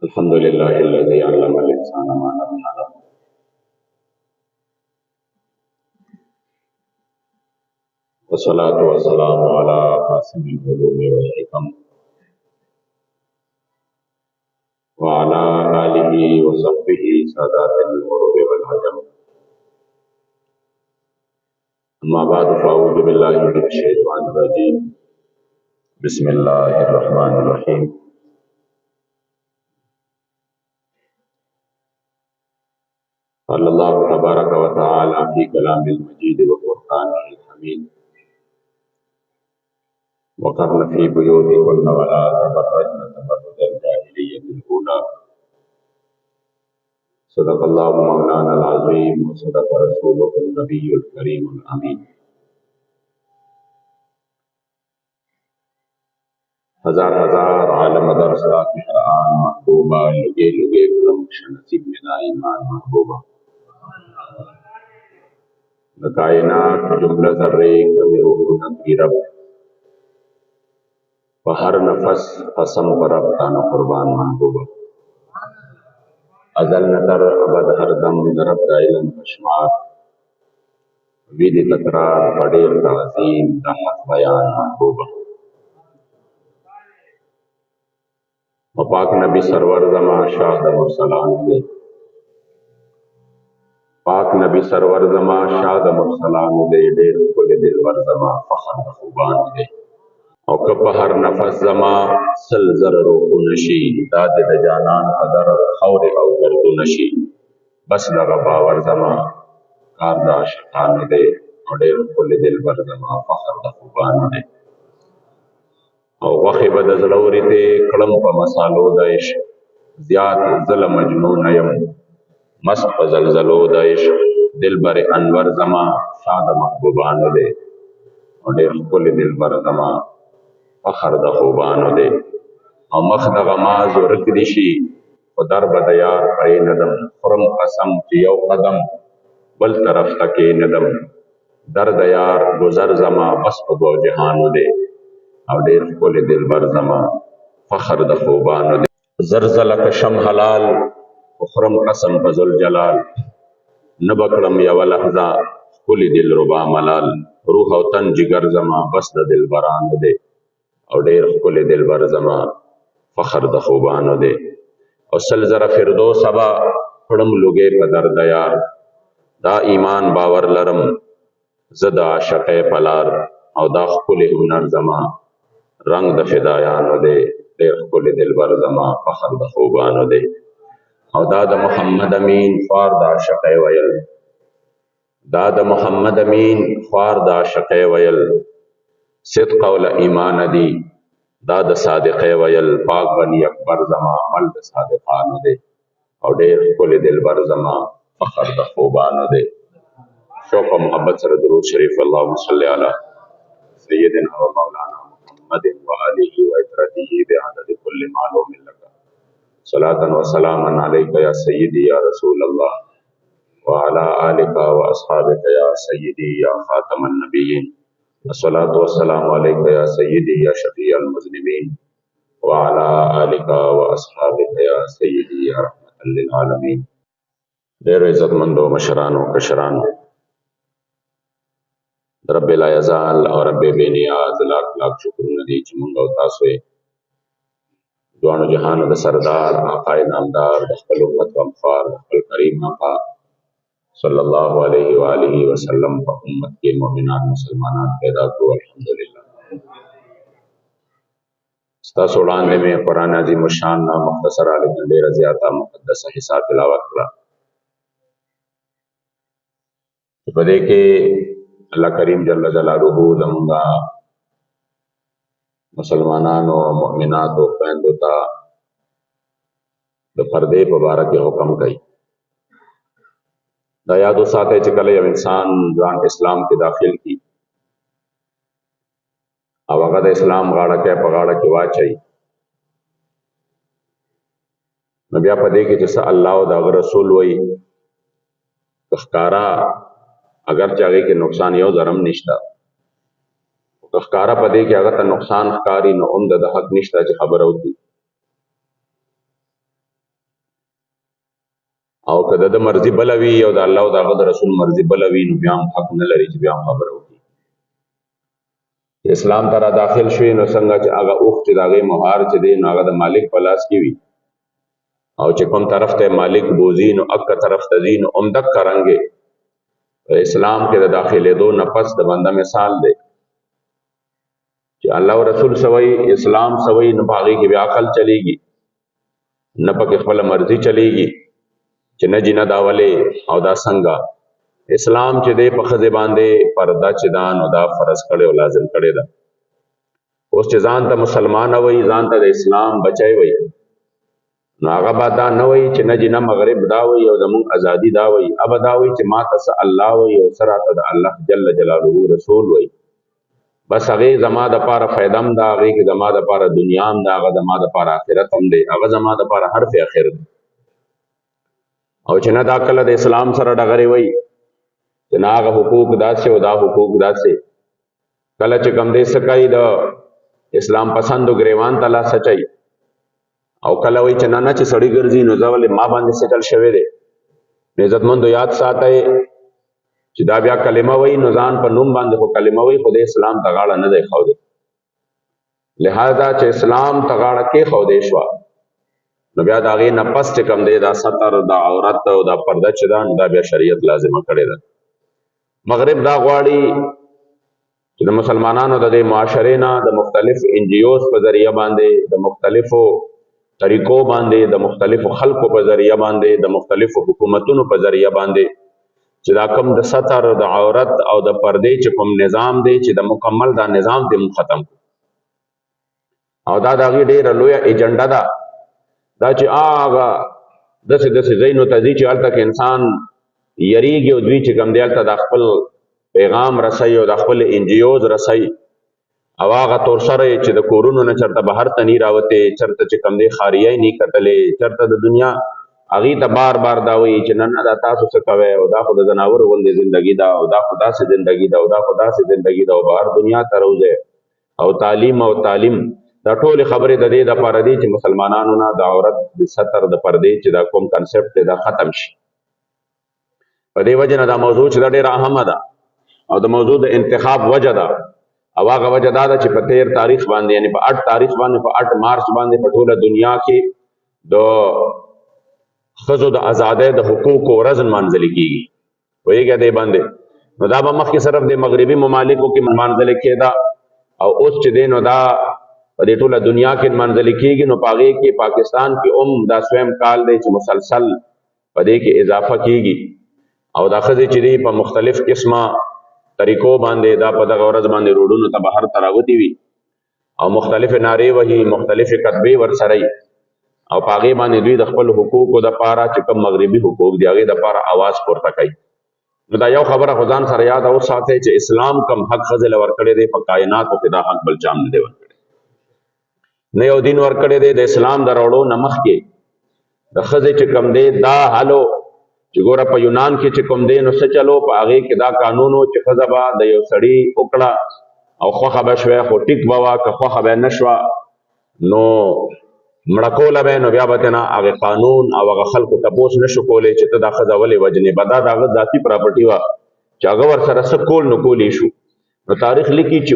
अल्हम्दुलिल्लाहिल्लज़ी अल्लमल इंसान मा लम यअलम वस्सलातु वस्सलामु अला क़ासिमिल उलूम वल हिकम व अला आलिहि व सहबिहि सादातिल उरूब वल अजम। अम्मा बाद फ़अऊज़ु बिल्लाहि मिनश शैतानिर रजीम। बिस्मिल्लाहिर रहमानिर रहीम। अल्लाहु तबारक व तआला फी कलामिल मजीद व फ़ुरक़ानिल हमीद। वक़र्न फ़ी बुयूतिकुन्न व ला तबर्रजन तबर्रुजल जाहिलिय्यतिल ऊला। सदक़ल्लाहु मौलानल अज़ीम व सदक़ रसूलुहुन नबियुल करीमुल अमीन। हजार हजार आलम दरसा किहरान महबूबा लुगे लुगे गुलम शनसीब मिना ईमान महबूबा कायनात जुमला ज़र्रे कभी रूह नबी रब हर नफस कसम पर रब ताना कुर्बान महबूबा अजल नतर अबद हर दम दरब का इल्म कशमार विद तकरार बड़े ताज़ीम दहत बयान महबूबा पाक नबी सरवर जमा शाह मुरसलान दे पाक नबी सरवर जमा शाह मुरसलान दे डेर कुल दिलवर जमा फखर खुबान दे और कप हर नफस जमा सल जर रोकु नशी दाद द जानान कदर खौर औ गर्दु नशी बस लगा बावर जमा कारदा शतान दे और डेर कुल दिलवर जमा फखर खुबान दे और वक़ी बद ज़लौरी ते कलम प मसालो दैश ज़ियाद ज़ल मजनून यम मस्त प ज़लज़लो दैश दिल बर अनवर जमा शाद महबूबान दे और डेर कुल दिल बर जमा फखर द खूबान दे और मखद गमाज और रकदिशी और दर बदयार परे नदम खुरम कसम चियो कदम बल तरफ तके नदम दर दयार गुजर जमा बस दो जहान दे और डेर कुल दिल बर जमा फखर द खूबान दे जरजल कशम हलाल खुरम कसम फजुल जलाल नबकड़म यव लहजा कुल दिल रुबा मलाल रूह तन जिगर जमा बस द दिल बरान दे और डेर कुल दिल बर जमा फखर द खूबान दे और सल जरा फिरदो सबा खुड़म लुगे पदर दयार दा ईमान बावर लरम जदा शक़े पलार और दा कुल हुनर जमा रंग द फिदायान दे डेर कुल दिल बर जमा फखर द खूबान दे और दाद मोहम्मद अमीन ख्वार दा शक़े वयल दाद मोहम्मद अमीन ख्वार दा शक़े वयल सिद्क़ व ईमान दी दाद सादिक़ वयल पाक बनी अकबर जमा मल्द सादिक़ान दे और डेर कुल दिल बर जमा फखर द खूबान दे शौक़ व मोहब्बत सर दुरूद शरीफ अल्लाहुम्मा सल्लि अला सय्यिदिना व मौलाना मुहम्मदिन व आलिहि व इतरतिहि बिअदद कुल्लि मालूमिन लका सलातन व सलामन अलैका या सय्यिदी या रसूल अल्लाह व अला आलिका व अस्हाबिका या सय्यिदी या खातमन नबिय्यीन अस्सलातु वस्सलामु अलैका या सय्यिदी या शफीअल मुज़निबीन व अला आलिका व अस्हाबिका या सय्यिदी या रहमतल लिल आलमीन। ढेर इज्जतमंदो मशरानो कशरानो रब्बिल अज़ाल और रब्बे बेनियाज लाख लाख शुक्र नदी चमुंगा तासोए दुआनो जहान द सरदार आकाए नामदार दखल उम्मत वफ़ार दखल करीम आका सल्लल्लाहु अलैहि व आलिहि वसल्लम व उम्मत के मोमिनान मुसलमानान पैदा को अल्हम्दुलिल्लाह स्ता सोड़ांदे में कुरान अज़ीम व शान ना मुख्तसर लेकिन ढेर ज़्यादा मुक़द्दस हिस्सा तिलावत करा बदे के अल्लाह करीम जल्ल जलालुहु दमुंगा मुसलमानान व मोमिनात व पैंदोता द पर्दे मुबारक हुक्म कई दा यादो साथे चिकले जब इंसान जान इस्लाम के दाखिल की अवगद इस्लाम गाड़ा के पगाड़ा के वाचई नबिया पदे के जैसा अल्लाह दा रसूल वही कखकारा अगर चाहे के नुकसान यो जरम निश्ता कखकारा पदे के अगर नुकसान कारी न उम्द द हक निश्ता च खबर होती او که د مرضی بلوي او د الله او د هغه رسول مرضی بلوي نو بیا هم حق نه لري چې بیا خبره وکړي. اسلام ته را داخل شوي نو څنګه چې هغه اوښ چې د هغې مهار چې دی نو هغه د مالک په لاس کې وي او چې کوم طرف ته مالک بوزي نو اکه طرف ته ځي نو همدقه رنګې اسلام کې د داخلېدو نه پس د بنده مثال دی چې الله او رسول سوی اسلام سوی نو په هغې کې بیا عقل چلیږي نه پکې خپله مرضي چلیږي چې نه جي نه دا ولې او دا څنګه. اسلام چې دی په ښځې باندې پرده چې دا نو دا فرض کړی او لازم کړی ده. اوس چې ځان ته مسلمان وایي ځان ته د اسلام بچی وایي نو هغه به دا نه وایي چې نه جي نه مغرب دا وایي او زمونږ ازادي دا وایي، هغه دا وایي چې ما ته څه الله وایي او څه راته د الله جل جلاله رسول وایي. بس هغې زما دپاره فایده هم ده، هغې کې زما دپاره دنیا هم ده، هغه زما دپاره آخرت هم دی، هغه زما دپاره حرف اخر دی. او چې نه دا کله د اسلام سره ډغرې وایي چې نه هغه حقوق داسې او دا حقوق داسې، کله چې کوم دی څه کوي د اسلام پسندو ګریوان ته لاس اچوي او کله وایي چې نه نه چې سړی ګرځي نو زه ولې ما باندې څه چل شوی دی. نو عزتمندو یاد ساتئ چې دا بیا کلمه وایي نو ځان په نوم باندې خو کلمه وایي خو د اسلام ته غاړه نه دی ښودی. لہذا چې اسلام ته غاړه کېښودی شوه نو بیا د هغې نه پس چې کوم دی دا ستر دا عورت او دا پرده چې ده نو دا بیا شریعت لازمه کړې ده. مغرب دا غواړي چې د مسلمانانو د دې معاشرې نه د مختلف NGOs په ذریعه باندې د مختلفو طریقو باندې د مختلفو خلکو په ذریعه باندې د مختلفو حکومتونو په ذریعه باندې چې دا کوم د ستر د عورت او د پردې چې کوم نظام دی چې د مکمل دا نظام دی موږ ختم کړو. او دا د هغې ډېره لویه ایجنډه ده دا چې هغه داسې داسې ځایونو ته ځي چې هلته کې انسان یریږي او دوی چې کوم دی هلته د خپل پیغام رسوي او د خپل NGOs رسوي او هغه تور سره چې د کورونو نه چېرته بهر ته نی راوتې چېرته چې کوم دی خاریه یې نی کتلې چېرته د دنیا هغې ته بار بار دا وایي چې نه نه دا تاسو څه کوئ او دا خو د ځناورو غوندې زندګي ده او دا خو داسې زندګي ده او دا خو داسې زندګي ده او بهر دنیا ته روځئ او تعلیم دا ټولې خبرې د دې دپاره دي چې مسلمانانو نه د عورت د ستر د پردې چې دا کوم کنسپټ دی دا ختم شي. په دې وجه نه دا موضوع چې دا ډېره اهمه ده او د موضوع د انتخاب وجه ده او هغه وجه دا ده چې په 13 تاریخ باندې یعنې په 8 تاریخ باندې په 8 مارچ باندې په ټوله دنیا کې د ښځو د ازادۍ د حقوقو ورځ نمانځلې کېږي. پوهېږئ دې باندې نو دا به مخکې صرف د مغربي ممالکو کې نمانځلې کېده او اوس چې دی نو دا په دې ټوله دنیا کې نمانځلې کېږي. نو په هغې کې پاکستان کې دا دویم کال دی چې مسلسل په دې کې اضافه کېږي او دا ښځې چې دي په مختلف قسمه طریقو باندې دا په دغه ورځ باندې روډونو ته بهر ته راوتې وي او مختلفې نارې وهي مختلفې کتبې ورسره وي او په هغې باندې دوی د خپل حقوقو دپاره چې کوم مغربي حقوق دي هغې دپاره اواز پورته کوي. نو دا یو خبره خو ځان سره یاده وساتئ چې اسلام کم حق ښځې له ورکړی دی په کائناتو کې دا حق بل چا هم نه دی ورکړی. نه یو دین ورکړی دی د اسلام د راوړو نه مخکې د ښځې چې کوم دی دا حالو چې ګوره په یونان کې چې کوم دی نو څه چلو په هغې کې دا قانون و چې ښځه به د یو سړي وکړه او خوښه به شوه خو ټیک به وه که خوښه به نه شوه نو مړه کوله به نو بیا به ترې نه هغې قانون او هغه خلکو تپوس نه شو کولی چې ته دا ښځه ولې وجنې به دا د هغه ذاتي پراپرټي وه چې هغه ورسره څه کول نو کولی شو. نو تاریخ لیکي چې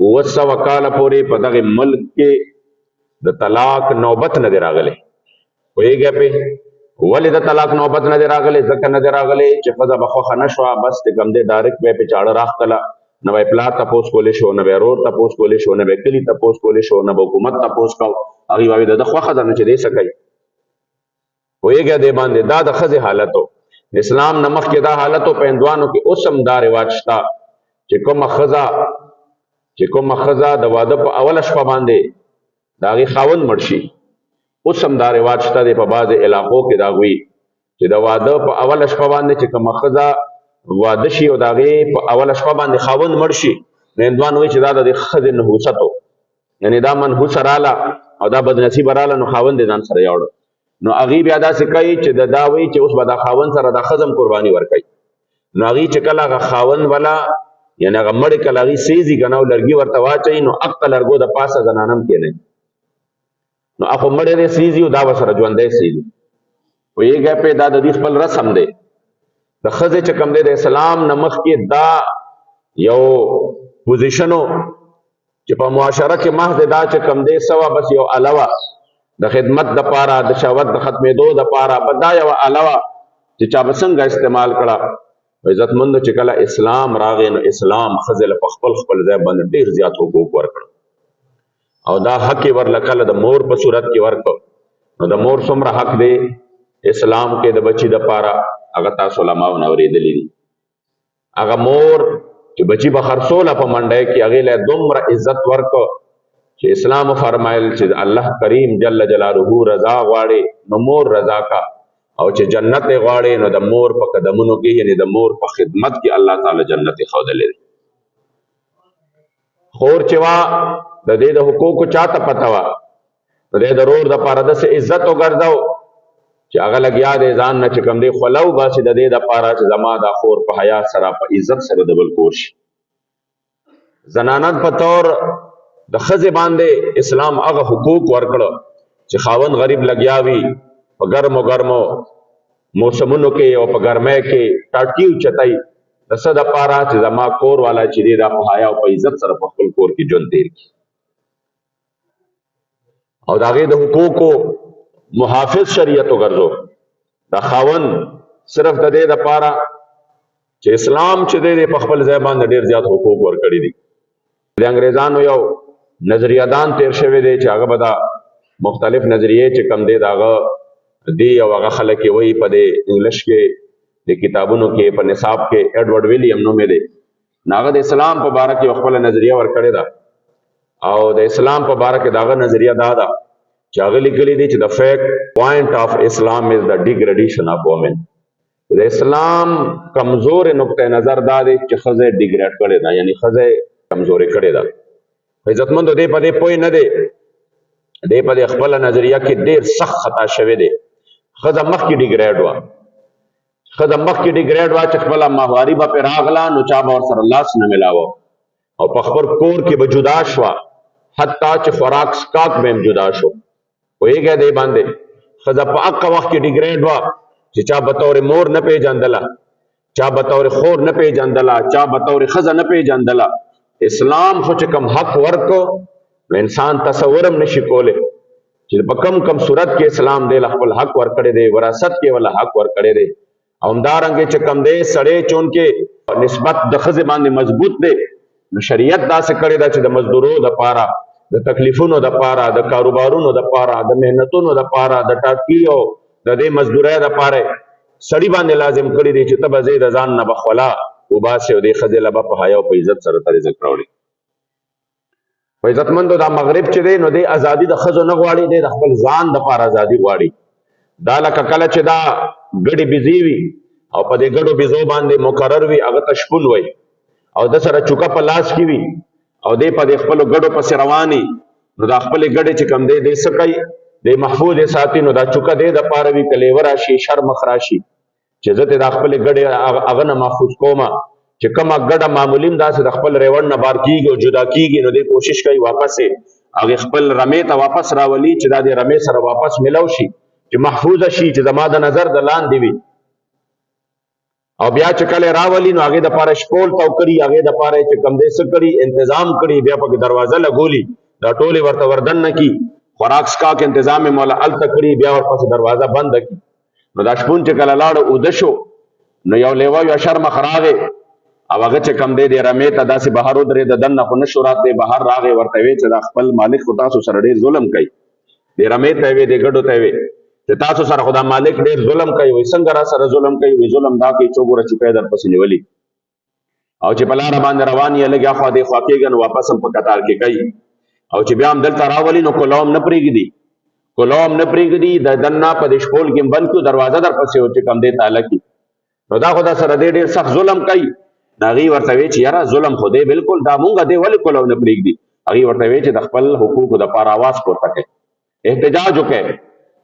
900 کاله پورې په دغه ملک کې د طلاق نوبت نه دی راغلی. پوهېږئ پې ولې د طلاق نوبت نه دی راغلی؟ ځکه نه دی راغلی چې ښځه به خوښه نه شوه بس د کوم دی ډایرکټ به یې پې چاړه راښکله نه به یې پلار تپوس کولی شو نه به یې ورور تپوس کولی شو نه به یې کلي تپوس کولی شو نه به حکومت تپوس کو هغوی به وایي د ده خوښه ده نو چې دی څه کوي. پوهېږئ دې باندې دا د ښځې حالت و. اسلام نه مخکې دا حالت و په هندوانو کې اوس هم دا رواج شته چې کومه ښځه د واده په اوله شپه باندې د هغې خاوند مړ شي اوس هم دا رواج شته دی په بعضې علاقو کې د هغوی چې د واده په اوله شپه باندې چې کومه ښځه واده شي او د هغې په اوله شپه باندې خاوند مړ شي نو هندوان وایي چې دا د دې ښځې نحوست و یعنې دا منحوسه راله او دا بدنصیبه راله نو خاوند یې ځان سره یوړه. نو هغې بیا داسې کوي چې دا وایي چې اوس به دا خاوند سره دا ښځه هم قرباني ورکوي. نو هغې چې کله هغه خاوند والا یعنې هغه مړې کله هغې سیزي که نه او لرګي ورته واچوي نو اقته لرګو د پاسه زنانه هم کېنوي نو هغه مړی دی سیزي او دا به سره ژوندی سیزي پوهېږئ پې دا د دې خپل رسم دی. د ښځې چې کوم دی د اسلام نه مخکې دا یو پوزیشن و چې په معاشره کې محض دا چې کوم دی څه وه بس یو اله وه د خدمت دپاره د شهوت د ختمېدو دپاره په دا یوه اله وه چې چا به څنګه استعمال کړه. عزتمندو چې کله اسلام راغی نو اسلام ښځې له په خپل ځای باندې ډېر زیات حقوق ورکړه او دا حق یې ورله کله د مور په صورت کې ورکړ. نو د مور څومره حق دی اسلام کې د بچي دپاره هغه تاسو علماو نه اورېدلي دي. هغه مور چې بچي به خرڅوله په منډی کې هغې له دومره عزت ورکړ چې اسلام فرمایل چې الله کریم جل جلاله رضا غواړي نو مور رضا کا او چې جنت یې غواړي نو د مور په قدمونو کې یعنی د مور په خدمت کې الله تعالی جنت یې ښودلی دی. خور چې وه د دې د حقوقو چاته پته وه نو دی د رور دپاره داسې عزت وګرځو چې هغه لګیا دی ځان نه چې کوم دی خوله وباسي د دې دپاره چې زما دا خور په حیا سره په عزت سره د بل کور شي. زنانت په طور د ښځې باندې اسلام هغه حقوق ورکړه چې خاوند غریب لګیا وي په ګرمو موسمونو کې او په ګرمۍ کې ټاټکي اوچتئ د څه دپاره چې زما کور والا چې دی دا په حیا او په عزت سره په خپل کور کې ژوند تېر کړي او د هغې د حقوقو محافظ شریعت وګرځو. دا خاوند صرف د دې دپاره چې اسلام چې دی په خپل ځای باندې ډېر زیات حقوق ورکړي دي. د انګریزانو یو نظریه دان تیر شوی دی چې هغه به دا مختلف نظریې چې کوم دی د هغه دی او هغه خلک یې وایي په دې انګلیش کې د کتابونو کې په نصاب کې ایډورډ ویلیم نوم یې دی. نو هغه د اسلام په باره کې یو خپله نظریه ورکړې ده او د اسلام په باره کې د هغه نظریه دا ده چې هغه لیکلي دي چې د فیکټ پوینټ آف اسلام از د ډیګریډیشن آف وومن. د اسلام کمزورې نقطه نظر دا دی چې ښځه یې ډیګریډ کړې ده یعنی ښځه یې کمزورې کړې ده. عزتمندو دی په دې پوه نه دی دی په دې خپله نظریه کې ډېر سخت خطا شوی دی. ښځه مخکې ډیګریډ وه چې خپله ماهواري به پرې راغله نو چا به ورسره لاس نه میلاوه او په خپل کور کې به جدا شوه حتی چې خوراک څښاک به هم جدا شو. پوهېږئ دې باندې ښځه په هغه وخت کې ډیګریډ وه چې چا به طور مور نه پیژندله چا به طور خور نه پیژندله چا به طور ښځه نه پیژندله. اسلام خو چې کوم حق ورکو نو انسان تصور هم نشي کولی چې په کم صورت کې اسلام دی خپل حق ورکړی دی وراثت کې ولا حق ورکړی دی. او همدارنګې چې کوم دی سړی چونکې نسبت د ښځې باندې مضبوط دی نو شریعت داسې کړې ده چې د مزدورو دپاره د تکلیفونو دپاره د کاروبارونو دپاره د محنتونو دپاره د ټاټکي او د دې مزدورۍ دپاره سړي باندې لازم کړي دي چې ته به ځې د ځان نه به خوله وباسې او دې ښځې له به په حیا او په عزت سره ته رزق راوړي. په عزتمندو دا مغرب چې دی نو دی ازادي د ښځو نه غواړي دی د خپل ځان دپاره ازادي غواړي. دا لکه کله چې دا ګډې بزې وي او په دې ګډو بزو باندې مقرر وي هغه ته شپون وایي او د سره چوکه په لاس کې وي او دی په دې خپلو ګډو پسې رواني نو دا خپلې ګډې چې کوم دی دی څه کوي دی محفوظ یې ساتي نو دا چوکه دی دپاره وي که لیوه راشي شر مخ راشي چې زه ته دا خپلې ګډې هغه نه محفوظ کومه چې کومه ګډه معمولي هم داسې د خپل ریوړ نه بار کېږي او جدا کېږي نو دی کوشش کوي واپس یې هغې خپل رمې ته واپس راولي چې دا د رمې سره واپس ملو شي چې محفوظه شي چې زما د نظر د لاندې وي. او بیا چې کله راولي نو هغې دپاره شپول تو کړي هغې دپاره چې کوم دی څه کړي انتظام کړي بیا پکې دروازه لګولي دا ټولې ورته وردن نه کړي خوراک څښاک انتظام یې موله هلته کړي بیا ورپسې دروازه بنده کړي. نو دا شپون چې کله لاړه اوده شو نو یو لیوه یو شرمخ راغی او هغه چې کوم دی د رمې ته داسې بهر ودرېد د دننه خو نه شو راتلی بهر راغی ورته ویې چې دا خپل مالک خو تاسو سره ډېر ظلم کوي د رمې ته یې ویې د ګډو ته یې ویې چې تاسو سره خو دا مالک ډېر ظلم کوي وایي څنګه را سره ظلم کوي وایي ظلم دا کوي چې وګوره چوکۍ درپسې نیولي او چې په لاره باندې روان یې لږ اخوا دېخوا کېږه نو واپس هم په کتار کې کوي او چې بیا هم دلته راولي نو کولو هم نه پرېږدي د دننه په دې شپول کې هم بند کړو دروازه درپسې و چې کوم دی تاله کړي نو دا خو دا سره دی ډېر سخت ظلم کوي. هغې ورته ویې چې یاره ظلم خو دی بلکل دا مونږ دی ولې کولو نه پرېږدي. هغې ورته ویې چې د خپل حقوقو دپاره اواز پورته کوي احتجاج وکړئ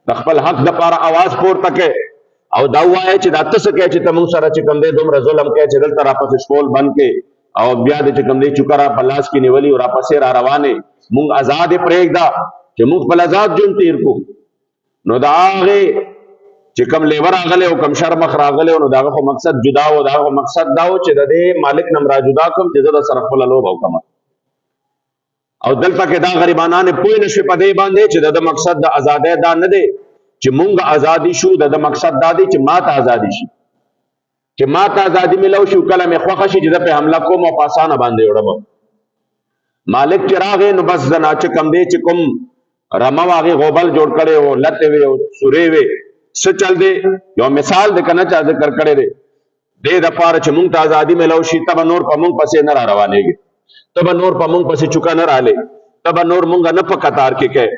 د خپل حق دپاره اواز پورته کوي او دا ووایه چې دا ته څه کوې چې ته مونږ سره چې کوم دی دومره ظلم کوې چې دلته راپسې شپول بند کې او بیا د چې کوم دی چوکه را په لاس کې نیولي او راپسې را روانې مونږ ازاد یې پرېږده چې مونږ خپل ازاد ژوند تېر کړو. نو د هغې چې کوم لیور راغلی او کوم شرمخ راغلی نو دغه خو مقصد جدا و، دغه مقصد دا و چې د دې مالک نم را جدا کوم چې زه د سره خپله لوبه وکړم. او دلته کې دا غریبانان پوه نه شوي په دې باندې چې د مقصد د ازادۍ دا نه دی چې مونږ ازادي شو، د مقصد دا دی چې ما ته ازادي شي، چې ما ته ازادي ملو شو کله مې خوښه شي چې زه پې حمله کوم او په اسانه باندې وړم. مالک چې راغی نو بس زنا چې کوم دی چې کوم رمه و هغې غوبل جوړ کړی و، لتې وې او سورې وې، څه چل دی یو مثال دی که نه چا ذکر کړی دی. دې دپاره چې مونږ ته ازادي ملو شي ته به نور په مونږ پسې نه را روانېږي، ته به نور په مونږ پسې چوکه نه رالې، ته به نور مونږ نه په قطار کې کوې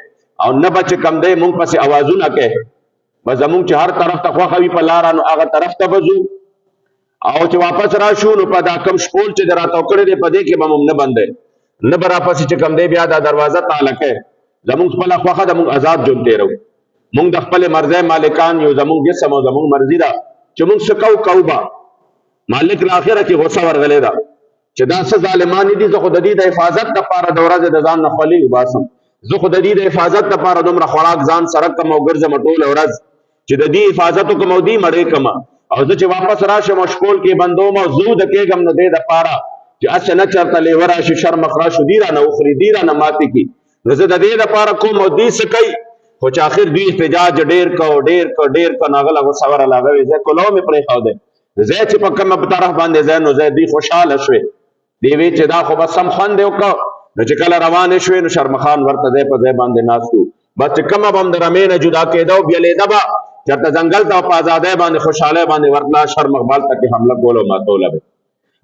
او نه به چې کم دی مونږ پسې اوازونه کوې. به زمونږ چې هر طرف ته خوښه وي په لاره نو هغه طرف ته به ځو، او چې واپس راشو نو په دا کم شپول چې د راتاو کړی دی په دې کې به مو نه بندی، نه به راپسې چې کم دی بیا دا دروازه تاله کوې. زمونږ خپله خوښه ده، مونږ آزاد ژوند تېرو، مونږ د خپلې مرضۍ مالکان یو، زمونږ جسم او زمونږ مرضي ده چې مونږ څه کوو به. مالک له آخره کې غصه ورغلی ده چې دا څه ظالمان دي، زه خو د دې د حفاظت دپاره د ورځې د ځان نه خولې وباسم، زه خو د دې د حفاظت دپاره دومره خوراک ځان سره کړم او ګرځم ټوله ورځ چې د دې حفاظت وکړم او دې مړې کړم، او زه چې واپس راشم او شپول کې بندوم او زوده کېږم نو دې دپاره چې هسې نه چېرته لیوه راشي شرمخ راشو دې رانه وخوري، دې رانه ماتې کړي، نو زه د دې دپاره کوم او دې څه کوي. خو چې آخر دوی احتجاج ډېر کو نو هغه له غوسه ورغله، هغه وایي زه کلو مې پرېښودی، زه چې په کومه طرف باندې ځای نو زه دوی خوشحاله شوې، دی وی چې دا خو بس سم خوند یې وکړه. نو چې کله روانې شوې نو شرمخان ورته ځای په ځای باندې ناست و، بس چې کومه به هم د رمې نه جدا کېده او بیلېده به چېرته ځنګل ته په ازادۍ باندې خوشحالۍ باندې ورتله، شرمخ بال ته کې حمله کوله او ماتوله به.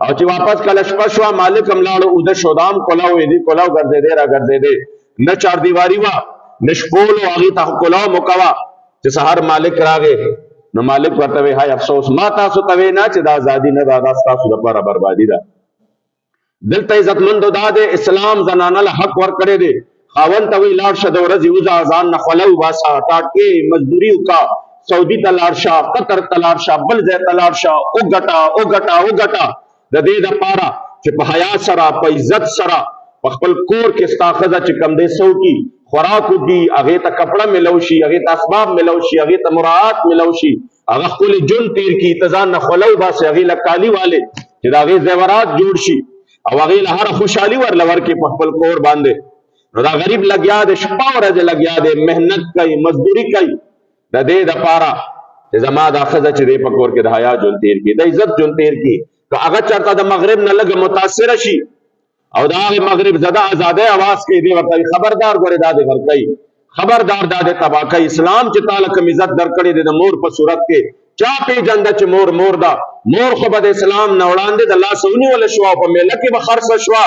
او چې واپس کله شپه شوه مالک هم لاړو اوده شو، دا هم کلاو یې دي کلاو ګرځېدی را ګرځېدی، نه چاردیواري وه نه شپول و، هغې ته کلاو مو کوه. چې سهار مالک راغی نو مالک ورته وی هاي افسوس ما تاسو ته وی نه چې دا ازادي نه ده، دا ستاسو لپاره بربادي ده. دلته عزتمندو دا دی اسلام زنانه له حق ورکړی دی، خاوند ته وی لاړ شه د ورځې وځه ځان نه خوله وباسه، ټاټکې مزدوري وکړه، سعودي ته لاړ شه، قطر ته لاړ شه، بل ځای ته لاړ شه، وګټه د دې دپاره چې په حیا سره په عزت سره په خپل کور کې ستا ښځه چې کوم دی څه وکړي، خوراک وکړي، هغې ته کپړه میلو شي، هغې ته اسباب میلو شي، هغې ته مراعات میلو شي، هغه ښکلې ژوند تېر کړي، ته ځان نه خوله وباسې، هغې له کالي والې چې د هغې زیورات جوړ شي او هغې له هره خوشحالي ورله ورکړي په خپل کور باندې. نو دا غریب لګیا دی، شپه ورځې لګیا دی، محنت کوي، مزدوري کوي د دې دپاره چې زما دا ښځه چې دی په کور کې د حیا ژوند تېر کړي، د عزت ژوند تېر کړي. که هغه چېرته د مغرب نه لږه متاثره شي او د هغې مغرب زده ازادۍ اواز کوي، دی ورته وایي خبردار ګورې دا دې ورکوي، خبردار دا دې تباه کوي. اسلام چې تا له کوم عزت درکړی دی د مور په صورت کې چا پېژنده چې مور ده، مور خو به د اسلام نه وړاندې د لاسه ونیوله شوه او په میله کې به خرڅه شوه.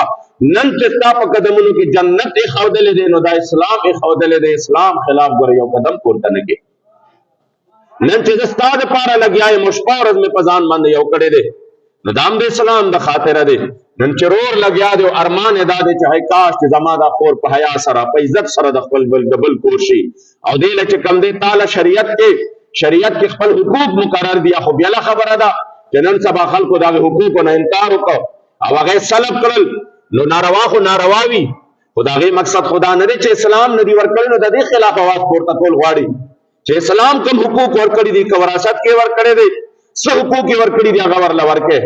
نن چې ستا په قدمونو کې جنت ایښودلی دی نو دا اسلام ایښودلی دی، اسلام خلاف ګوره یو قدم پورته نه کړي. نن چې زه ستا دپاره لګیا یم او شپه ورځ مې په ځان باندې یو کړی دی نو دا هم د اسلام د خاطره دی. نن چې رور لګیا دی او ارمان یې دا دی چې هی کاش چې زما دا خور په حیا سره په عزت سره د خپل د بل کور شي او دې له چې کوم دی تاله شریعت کې خپل حقوق مقرر دي، خو بیله خبره ده چې نن سبا خلکو د هغې حقوقو نه انکار وکړو او هغه یې سلب کړل. نو ناروا خو ناروا وي، خو د هغې مقصد خو دا نه دی چې اسلام نه دي ورکړي نو د دې خلاف اواز پورته کول غواړي چې اسلام کوم حقوق ورکړي دي، که وراثت کې ورکړی دی، څه حقوق یې ورکړي دي هغه ورله ورکړي.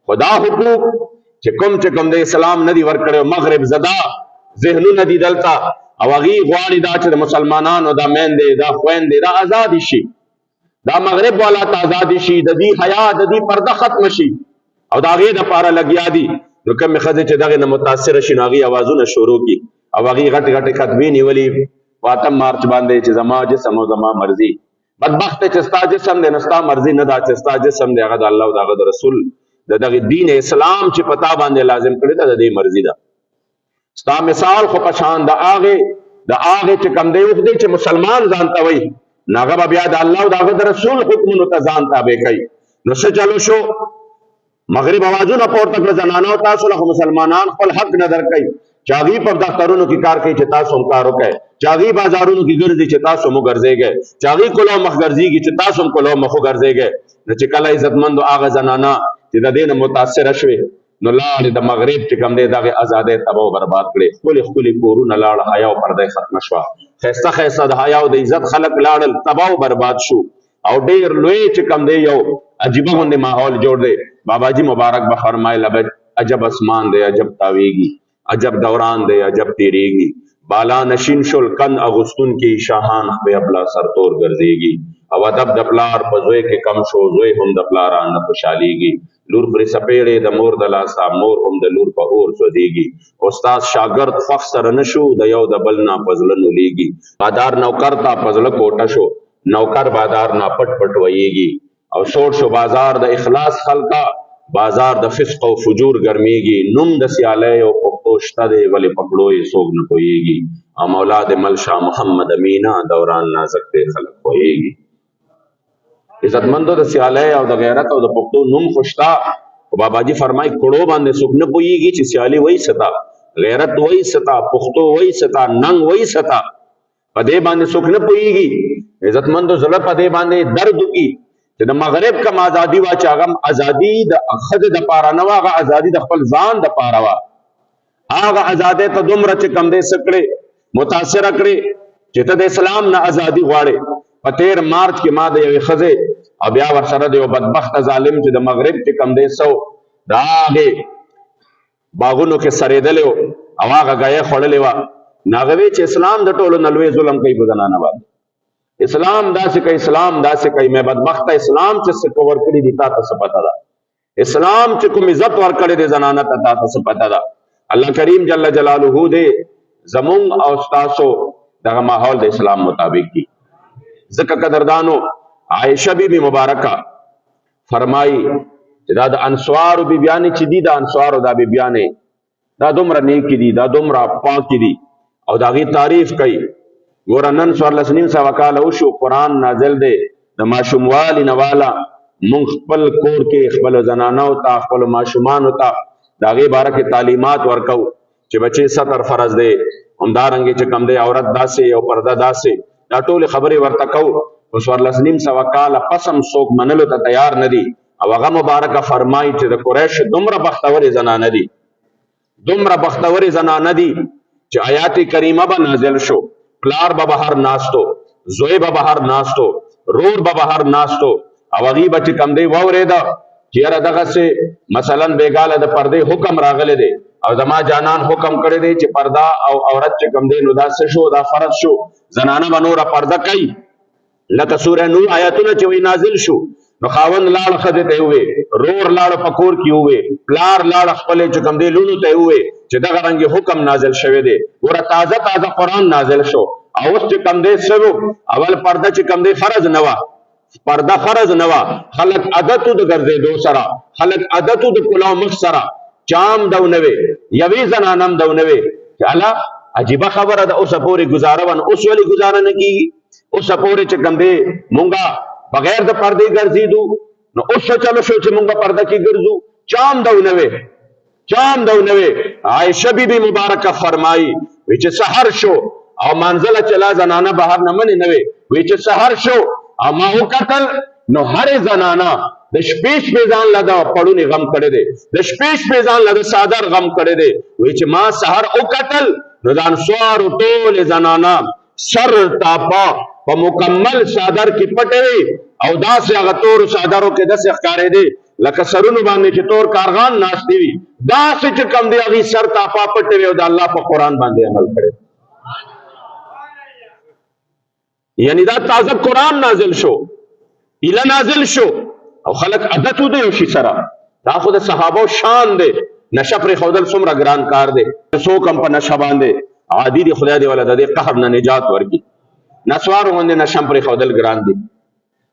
خو دا حقوق چې کوم د اسلام نه دي ورکړی، مغرب زده ذهنونه دي دلته او هغې غواړي دا چې د مسلمانانو دا میندې دا خویندې دا ازادي شي، دا مغرب والا ته ازادي شي، د دې حیا د دې پرده ختم شي او د هغې دپاره لګیا دي. نو کومې ښځې چې دغې نه متاثره شي نو هغې اوازونه شروع کړي او هغې غټې خطبې نیولي په 8 مارچ باندې چې زما جسم او زما مرضي. بدبخت چې ستا جسم دی نو ستا مرضي نه ده، چې ستا جسم دی هغه د الله او د هغه د رسول د دغه دین اسلام چې په تا باندې لازم کړی ده د دې مرضي ده. ستا مثال خو په شان د هغې چې کوم دی وخت چې مسلمان ځان ته وایي نو هغه به بیا د الله او د هغه د رسول حکمونو ته ځان تابع کوي. نو څه چلو شو، مغرب اوازونه پورته کړه زنانو تاسو له مسلمانان خپل حق نه درکوي، چې هغې په دفترونو کې کار کوي چې تاسو هم کار وکړئ، چې هغې بازارونو کې ګرځي چې تاسو هم وګرځېږئ، چې هغې کلو مخ ګرځېږي چې تاسو هم کلو مخ وګرځېږئ. نو چې کله عزتمندو هغه زنانه چې د دې نه متاثره شوې نو لاړې د مغرب چې کوم دی دغې ازادۍ تباه او برباد کړې، ښکلې کورونه لاړه، حیا او پرده ختمه شوه، ښایسته د حیا او د عزت خلک لاړل، تباه او برباد شو. او ډیر لوی چې کم دی یو عجیبه غوندې ماحول جوړ دی. بابا جی مبارک به فرمایله عجب اسمان دی عجب تاویږي، عجب دوران دی عجب تیریږي، بالا نشین شل کن اغوستون کې شاهان خپې ابلا سرتور ګرځېږي. او ادب د پلار په زوی کې کم شو، زوی هم د پلاران نه خوشحالېږي. لور پرې سپېړې د مور د لاسه، مور هم د لور په اور سوځېږي. استاد شاګرد خوښ سره نه شو، د یو د بل نه په زړه نولېږي. بادار نوکر ته په زړه کوټه شو، نوکر بادار نه پټ پټ ویږي. او سوړ شو بازار د اخلاص خلقه، بازار د فسق او فجور ګرمېږي. نوم د سیالۍ او پښتو شته دی ولې پکړو یې څوک نه پوهېږي. او مولا د ملشا محمد امینه دوران نازک دی خلک پوهېږي. عزتمندو د سیالۍ او د غیرت او د پښتو نوم خو شته، خو بابا جي فرمایي کړو باندې څوک نه پوهېږي چې سیالي وایي څه ته، غیرت وایي څه ته، پښتو وایي څه ته، ننګ وایي څه ته. په دې باندې څوک نه پوهېږي. عزتمندو زړه په دې باندې درد وکړي چې د مغرب کم ازادي وه چې هغه ازادي د ښځې دپاره نه وه، هغه ازادي د خپل ځان دپاره وه. هغه ازادۍ ته دومره چې کم دی څه کړې متاثره کړې چې ته د اسلام نه ازادي غواړې. په تیر مارچ کې ما د یوې ښځې او بیا ورسره د یو بدبخته ظالم چې د مغرب چې کم دی سو د هغې باغونو کې سرېدلی و او هغه ګایه خوړلې وه، نو هغه وی چې اسلام د ټولو نه لوی ظلم کوي په زنانه باندې. اسلام داسې کوي، اسلام داسې کوي. مې بدبخته اسلام چې څه ورکړي دي تا ته څه پته ده؟ اسلام چې کوم عزت ورکړی دی زنانه ته تا ته څه پته ده؟ الله کریم جل جلاله دې زمونږ او ستاسو دغه ماحول د اسلام مطابق کی. ځکه قدردانو عائشه بی بی مبارکه فرمایي چې دا د انصارو بیبیانې چې دي، د انصارو دا بیبیانې دا دومره نیکې دي، دا دومره پاکې دي او د هغې تعریف کوي. ګوره نن 14.5 کاله وشو قرآن نازل دی، د ماشوموالي نه واله مونږ خپل کور کې خپلو زنانو ته خپلو ماشومانو ته د هغې باره کې تعلیمات ورکو چې بچې ستر فرض دی، همدارنګې چې کوم دی عورت داسې او پرده داسې، دا ټولې خبرې ورته کوو. په 14.5 کاله پس هم څوک منلو ته تیار نه دي. او هغه مبارکه فرمایي چې د قریش دومره بختورې زنانه دي، دومره بختورې زنانه دي چې آیات کریمه به نازل شو، پلار به بهر ناستو، زوی به بهر ناستو، رور به بهر ناستو او هغې به چې کوم دی واورېده چې یاره دغسې مثلا بېګاله د پردې حکم راغلی دی او زما جانان حکم کړی دی چې پرده او عورت چې کوم دی نو دا څه شو، دا فرض شو، زنانه به نوره پرده کوي. لکه سوره نور آیاتونه چې وی نازل شو، نو خاوند لاړ ښځې ته یې ووې، رور لاړ په کور کې ووې، پلار لاړ خپلې چې کوم دی لوڼو ته یې ووې چې دغه رنګې حکم نازل شوی دی. ګوره تازه تازه قرآن نازل شو او اوس چې کوم دی څه اول پرده چې کوم دی فرض نه وه، پرده فرض نه وه، خلک عادتو د ګرځېدو سره، خلک عادتو د کلاو مخ سره، چام دو نه وې، یوې زنانه هم دو نه وې چې الله عجیبه خبره ده اوسه پورې ګزاره ونه. اوس ولې ګزاره نه کېږي؟ اوسه پورې چې کوم دی مونږه بغیر د پردې ګرځېدو، نو اوس څه چلو شو چې مونږ پرده کې ګرځو؟ چام دو نه وې، چام دو نه وې. عایشه بی بی مبارکه فرمایي وی چې سحر شو او منزله چلا زنانه بهر نه منې نه وې، وی چې سحر شو او ما وکتل نو هرې زنانه د شپې شپې ځان له د پړونې غم کړی دی، د شپې شپې ځان له د څادر غم کړی دی. وی چې ما سحر وکتل نو د انصارو ټولې زنانه سر تاپا په مکمل څادر کې پټې وې او داسې هغه تورو څادرو کې داسې ښکارېدې لکه سرونو باندې چې تور کارغان ناستې وي، داسې چې کوم دی هغې سر تاپا پټې وې او د الله په قرآن باندې عمل کړی. یعنی دا تازه قرآن نازل شو، ایله نازل شو او خلک عادت و د یو شي سره. دا خو د صحابو شان دی. نشه پرېښودل څومره ګران کار دی، څوک هم په نشه باندې عادي دی، خدای دې والا د دې قهر نه نجات ورکړي. نسوارو باندې نشه پرېښودل ګران دی،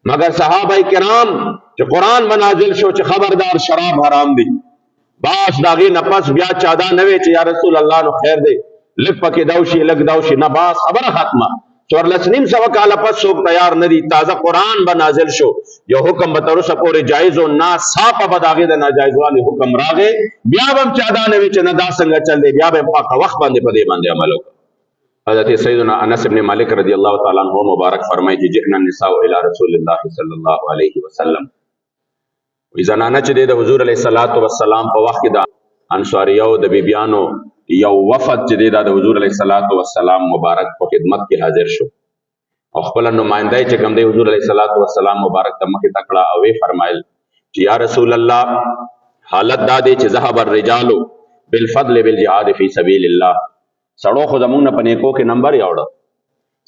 مګر صحابه کرام چې قرآن به نازل شو چې خبردار شراب حرام دی، باس د هغې نه پس بیا چا دا نه وی چې یا رسول الله نو خیر دی لږ پکې دو شي لږ دو شي، نه باس خبره ختمه. 14.5 کاله پس څوک تیار نه دي. تازه قرآن به نازل شو، یو حکم به تر اوسه پورې جایز و، ناڅاپه به د هغې د ناجایزوالي حکم راغی، بیا به هم چا دا نه وي چې نه دا څنګه چل دی، بیا به یې پاکه وخت باندې په دې باندې عمل وکړه. حضرت سیدنا انس بن مالک رضی الله تعالی عنہ مبارک فرمایي چې جئنا النساء الى رسول الله صلی الله علیه وسلم. وی زنانه چې د حضور علیه الصلاۃ والسلام په وخت کې د انصاریو د بیبیانو یو وفد چې د حضور علیه الصلاۃ والسلام مبارک په خدمت کې حاضر شو. او خپل نمائندای چې کوم دی حضور علیه الصلاۃ والسلام مبارک ته مخې تکړه او وی فرمایل چې یا رسول الله حالت دا دی چې ذهب الرجال بالفضل بالجهاد فی سبیل الله سړو خو زمونږ نه په نیکو کې نمبر یاوړه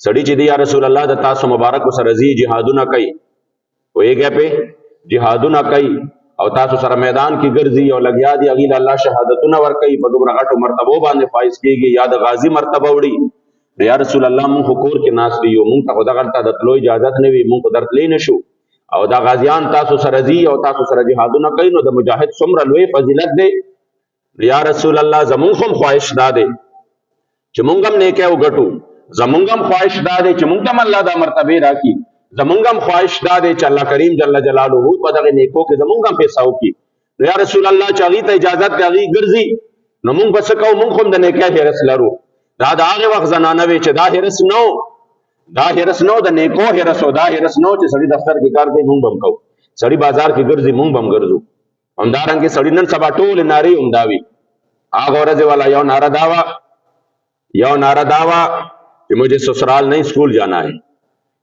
سړی چې دی یا رسول الله د تاسو مبارک سره زی جهادونه کوي وېږه په جهادونه کوي او تاسو سره میدان کې ګرځي او لګیا دی اغیل الله شهادتونه ور کوي په دومره غټو مرتبو باندې فایز کیږي یا د غازی مرتبه وړي یا رسول الله مونږ کور کې ناس دیو مونږ ته خدا غلطه د تلو اجازه نه وي مونږ درتلې نشو او دا غازیان تاسو سره زی او تاسو سره جهادونه کوي نو د مجاهد څومره لوی فضیلت دی یا رسول الله زمونږ هم خواهش داده چې مونږ هم نیکه وګټو زمونږ هم خواهش داده چې مونږ هم الله دا مرتبه راکړي زمونږ هم خواهش داده چې الله کریم جل جلاله په دغه نیکو کې زمونږ هم پیسې وکړي یا رسول الله چې هغه ته اجازه کوي ګرځي نو مونږ بس کوو مونږ هم د نیکه هرس لرو دا هغه وخت زنانه وي چې دا هرس نو د نیکو هرس او دا هرس نو چې سړی دفتر کې کار کوي مونږ هم کوو سړی بازار کې ګرځي مونږ هم ګرځو همدارنګه سړی نن سبا ټول ناری همداوي هغه ورځ والا یو ناره داوا کہ مجھے سسرال نہیں اسکول جانا ہے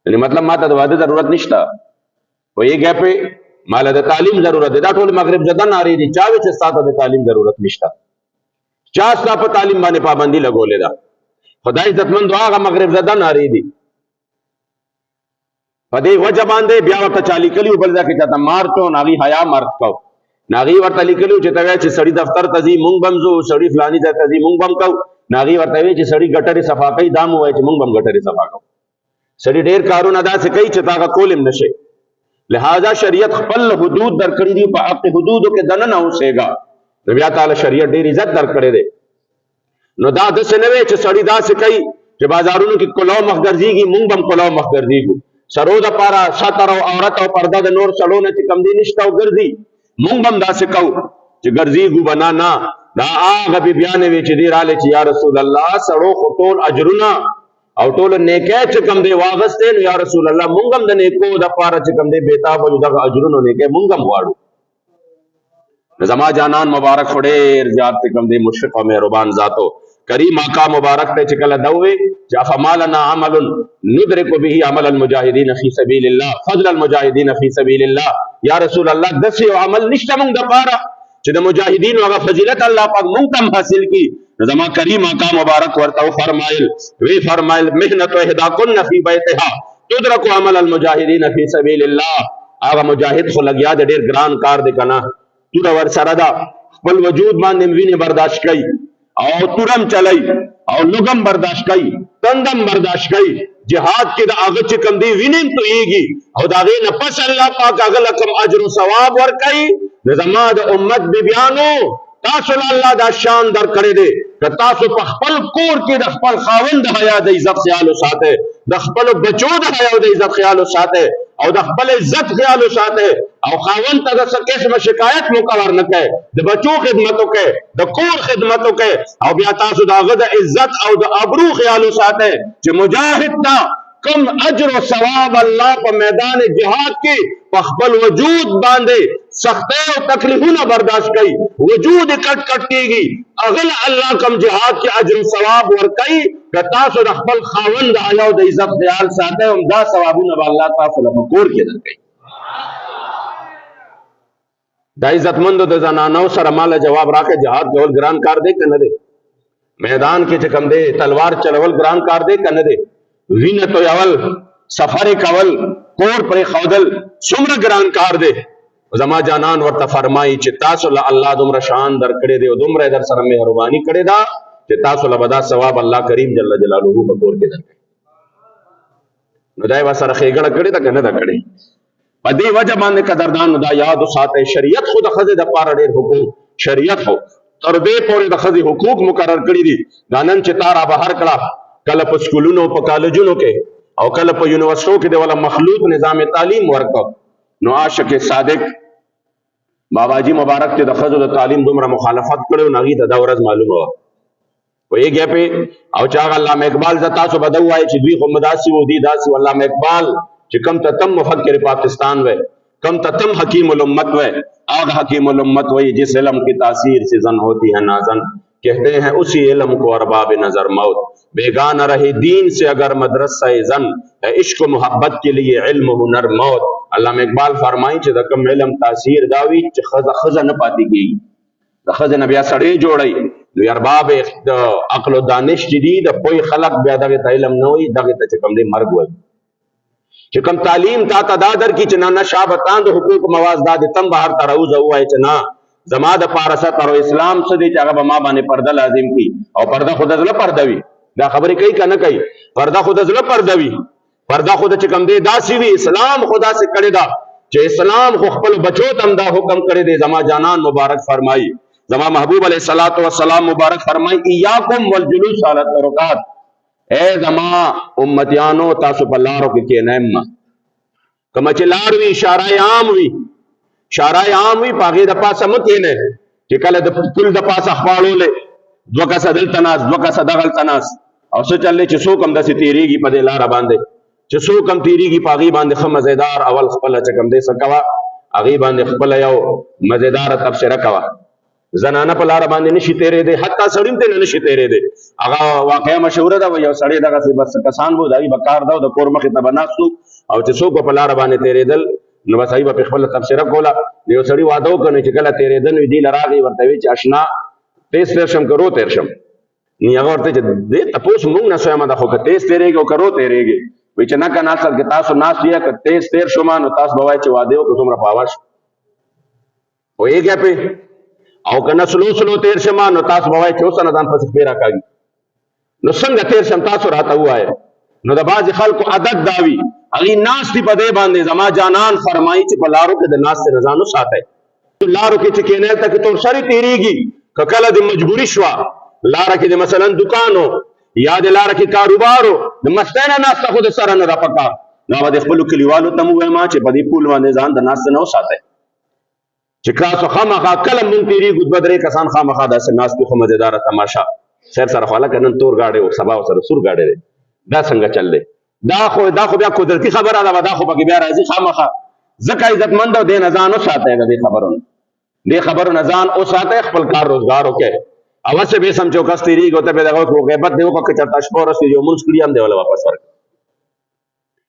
یعنی مطلب ما ته د واده ضرورت نشته و یہ گپ مال د تعلیم ضرورت ده دا ټول مغرب زده ناری دي چا چې ستاسو د تعلیم ضرورت نشته چا ستاسو په تعلیم باندې پابندي لګولې ده خدای عزتمند هغه مغرب زده ناری دي په دې وجه باندې بیا ورته چالي کلیو بل ځکه چې مارچو ناغي حیا مرد کو ناغي ورته لیکلو چې ته چې سړی دفتر ته ځي مونږ بمزو سړی فلاني ځای ته ځي مونږ بم کو ناغي ورته وی چې سړی ګټري صفاقي دام وای چې مونږ بم ګټري صفاقو سړی ډیر کارونه ادا څه کوي چې تاګه کولم نشي لہذا شریعت خپل حدود درکړي دي په حق حدودو کې دنه نه اوسېګا بیا تعالی شریعت ډیر عزت درکړي دي نو دا د سنوي چې سړی دا څه کوي چې بازارونو کې کلو مخدرځيږي مونږ بم کلو مخدرځيږو سرو د پارا شاتر او عورت او پرده د نور سړو نه چې کم دي نشته او ګرځي مونږ بم دا څه کوو چې ګرځيږو بنانا دا هغه بیان وی چې دی رااله چې یا رسول الله سړو خطول اجرنا او ټول نیکه چې کم دی واغسته نو یا رسول الله مونږ هم د نیکو د پاره چې کم دی بیتاب او د اجرونو نیکه مونږ هم واړو زما جانان مبارک خډیر زیات کم دی مشفق او مهربان ذاتو کریم آقا مبارک ته چې کله دوی چې افمالنا عمل ندرک به عمل المجاهدین فی سبیل الله فضل المجاهدین فی سبیل الله یا رسول الله دسه عمل نشته مونږ د پاره چې د مجاهدین هغه فضیلت الله پاک مونږ تم حاصل کی زما کریم آقا مبارک ورته فرمایل مهنت اهداکن فی بیتها تدرک عمل المجاهدین فی سبیل الله هغه مجاهد خو لګیا د ډیر ګران کار دی کنه تو ور سره دا خپل وجود باندې ویني برداشت کړي او تورم چلای او لګم برداشت کړي تندم برداشت کړي جهاد کې د هغه چې کم دی وینم تو ایږي او دا غي نه پس الله پاک هغه لکم اجر او ثواب ور کوي زما د امت بیانو تاسو الله دا شان در کړی دی که تاسو په خپل کور کې د خپل خاوند حیا د عزت خیال وساته د خپل بچو د حیا د عزت خیال وساته او د خپل عزت خیال وساته او خاوند ته د څه قسم شکایت مقرر نه کړي د بچو خدمت وکړي د کور خدمت وکړي او بیا تاسو د هغه د عزت او د ابرو خیال وساته چې مجاهد تا کم اجر و ثواب الله په میدان جهاد کې په خپل وجود باندې سختۍ او تکلیفونه برداشت کوي وجود کټ کټ کېږي اغل الله کم جهاد کې اجر و ثواب ورکوي که تاسو د خپل خاوند حیا او د عزت خیال ساتئ هم دا ثوابونه به الله تاسو له کور کې درکوي دا عزتمندو د زنانو سره مال جواب راکړي جهاد کول ګران کار دی که نه دی میدان کې چې کم دی تلوار چلول ګران کار دی که نه دی وینه تویول سفر کول کور پر خودل څومره ګران کار دی زما جانان ورته فرمایي چې تاسو له الله دومره شان درکړي دی او دومره در سره مهرباني کړې ده چې تاسو له بدا ثواب الله کریم جل جلاله په کور کې درکړي نو دا یې سره خېګړه کړې ده که نه ده کړې په دې وجه باندې قدردان دا یاد وساتئ شریعت خو د ښځې دپاره ډېر حقوق شریعت خو تر دې پورې د ښځې حقوق مقرر کړي دي دا نن چې تا را بهر کړه کله په سکولونو په کالجونو کې او کله په یونیورسيټو کې د ولا مخلوط نظام تعلیم ورکړ نو عاشق صادق بابا جی مبارک ته د ښځو د تعلیم دومره مخالفت کړو ناغي ته دا ورځ معلومه و وې ګپې او چا علامه اقبال ز تاسو بدو وای چې دوی خو مداسي و دي داسي علامه اقبال چې کم ته تم مفکر پاکستان و کم ته تم حکیم الامت و آغا حکیم الامت وہی جس علم کی تاثیر سے زن ہوتی ہے نازن कहते हैं उसी इल्म को अरबाब नजर मौत, बेगाना रहे दीन से अगर मदरसा जन, इश्क मोहब्बत के लिए इल्म हुनर मौत। अल्लामा इकबाल फरमाई च दकम इल्म तासीर दावी च खजा न पाती गई, द खजा न बिया सड़े जोड़ई नु अरबाब अक्ल व दानिश दी द कोई खलक बिया दगे त इल्म न होई दगे त च कम दे मर्ग होई च कम तालीम ता तदादर की च ना नशा बतांद हुकूक मवाज दाद तम बाहर तरऊज हुआ च ना जमा द पारसा तरो इस्लाम से दी चागा बमा बाने पर्दा लाजिम की और पर्दा खुद अजला पर्दवी दा खबरी कई का न कई पर्दा खुद अजला पर्दवी पर्दा खुद चिकम दे दासी भी इस्लाम खुदा से करे दा जे इस्लाम को खपल बचो तमदा हुक्म करे दे जमा जानान मुबारक फरमाई जमा महबूब अलैहिस्सलातु वस्सलाम मुबारक फरमाई इयाकुम वल जुलूस अला तुरुकात, ए जमा उम्मतियानो तासु पल्लारो के नैम कम चलारवी इशारा आम वी शारा आम हुई पागे दपा समत ने कि कल पुल दपा अखबाड़ो ले द्वका सदल तनास द्वका सदगल तनास और सो चल चसो कम दस तीरीगी पदे लारा बांधे चसो कम तीरीगी पागी बांधे खम मजेदार अवल खपल चकम दे सकवा अगी बांधे खपल यो मजेदार तब से रखवा जनाना पलारा बांधे निशी तेरे दे हत्ता सड़िम ते निशी तेरे दे अगा वाकया मशहूर दा यो सड़े दगा से बस कसान बो दाई बकार दा द कोर मखे तबनासु और चसो को पलारा बांधे तेरे दल नो बस आई पे खपल तबसरा कोला यो सड़ी वादो कने च कला तेरे दन विधि लरागी वर्तवे च अशना तेस तेरशम करो तेरशम नी अगर ते दे तपोस मुंग न सोया मदा खो तेस तेरे को करो तेरे गे विच न का नासर के तासो नास दिया कर तेस तेर शुमान तास बवाय च वादे को तुमरा पावाश ओ ए गया पे औ कना स्लो स्लो तेर शुमान तास बवाय चोसन दान पस फेरा कागी नो संग तेर शम तासो राता हुआ है नो दबाज खल्क अदद दावी अली नास ती पदे बांधे जमा जानान फरमाई च पलारो के द नास से नजानो साथ है तो लारो के च केने तक तो सरी तेरीगी ककला द मजबूरी शवा लारा के द मसलन दुकानो याद लारा के कारोबारो द मस्ताना नास खुद सरन रपका ना वद खलु कलीवालो तमु मा च पदी पुल वाने जान द नास से नो साथ है चिक्रा सो खामा खा कलम मुन तेरी गुद बदरे कसान खामा खा द नास को मजेदार तमाशा सर सर वाला कनन तोर गाड़े ओ सबा सर सुर गाड़े रे दा संग चल ले दा खो बिया कुदरती खबर आला दा खो बकी बिया राजी खामखा जका इज्जतमंद दे नजान साथ है दे खबरों नजान ओ साथ है खपल कार रोजगार ओके अवश्य बे समझो कस्तीरी गोते पे देखो को गैबत देव को चरता स्पोर से जो मुस्कुरी हम देवला वापस कर